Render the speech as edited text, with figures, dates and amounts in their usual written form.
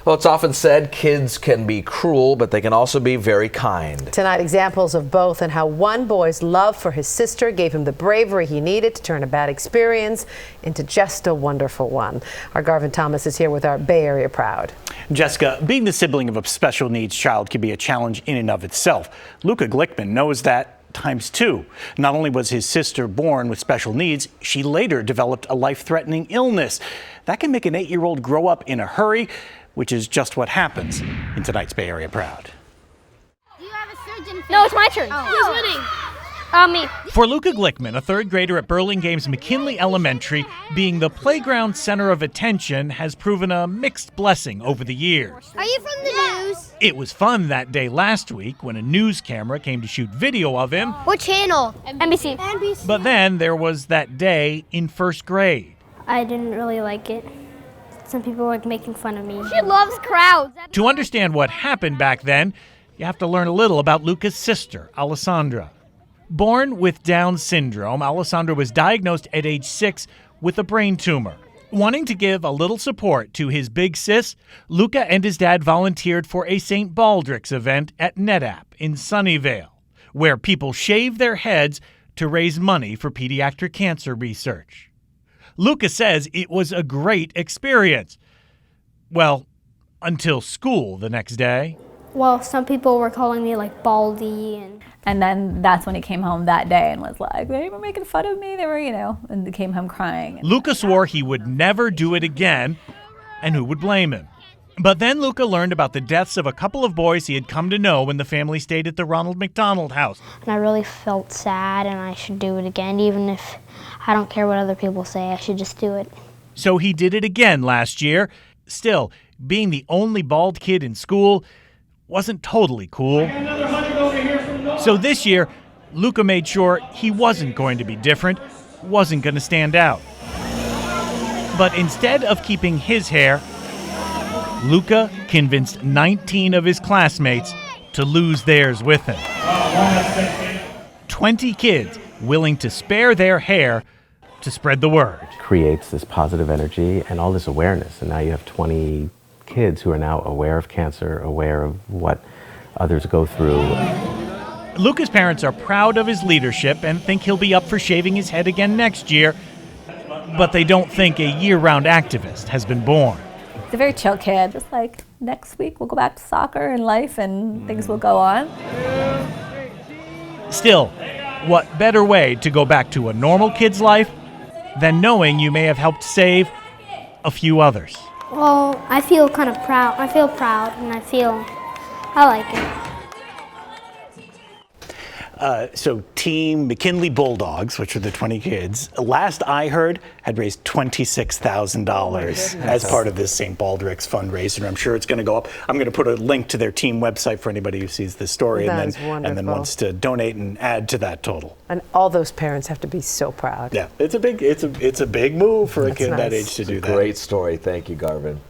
Well, it's often said kids can be cruel, but they can also be very kind. Tonight, examples of both and how one boy's love for his sister gave him the bravery he needed to turn a bad experience into just a wonderful one. Our Garvin Thomas is here with our Bay Area Proud. Jessica, being the sibling of a special needs child can be a challenge in and of itself. Luca Glickman knows that times two. Not only was his sister born with special needs, she later developed a life-threatening illness. That can make an 8-year-old grow up in a hurry, which is just what happens in tonight's Bay Area Proud. Do you have a surgeon? No, it's my turn. Who's winning? Me. For Luca Glickman, a third grader at Burlingame's McKinley Elementary, being the playground center of attention has proven a mixed blessing over the years. Are you from the news? It was fun that day last week when a news camera came to shoot video of him. What channel? NBC. But then there was that day in first grade. I didn't really like it. Some people were making fun of me. She loves crowds. To understand what happened back then, you have to learn a little about Luca's sister, Alessandra. Born with Down syndrome, Alessandra was diagnosed at age 6 with a brain tumor. Wanting to give a little support to his big sis, Luca and his dad volunteered for a St. Baldricks event at NetApp in Sunnyvale, where people shave their heads to raise money for pediatric cancer research. Luca says it was a great experience. Well, until school the next day. Well, some people were calling me like Baldy and then that's when he came home that day and was like, they were making fun of me. They were, and they came home crying. Luca swore he would never do it again, and who would blame him? But then Luca learned about the deaths of a couple of boys he had come to know when the family stayed at the Ronald McDonald House. And I really felt sad and I should do it again, even if I don't care what other people say, I should just do it. So he did it again last year. Still, being the only bald kid in school wasn't totally cool. So this year, Luca made sure he wasn't going to be different, wasn't going to stand out. But instead of keeping his hair, Luca convinced 19 of his classmates to lose theirs with him. 20 kids willing to spare their hair to spread the word. Creates this positive energy and all this awareness, and now you have 20 kids who are now aware of cancer, aware of what others go through. Luca's parents are proud of his leadership and think he'll be up for shaving his head again next year, but they don't think a year-round activist has been born. He's a very chill kid, just like next week we'll go back to soccer and life and things will go on. Still, what better way to go back to a normal kid's life than knowing you may have helped save a few others? Well, I feel kind of proud. I feel proud and I like it. So Team McKinley Bulldogs, which are the 20 kids, last I heard, had raised $26,000 as part of this St. Baldricks fundraiser. I'm sure it's going to go up. I'm going to put a link to their team website for anybody who sees this story and then wants to donate and add to that total. And all those parents have to be so proud. Yeah, it's a big move for a kid that age to do that. Great story. Thank you, Garvin.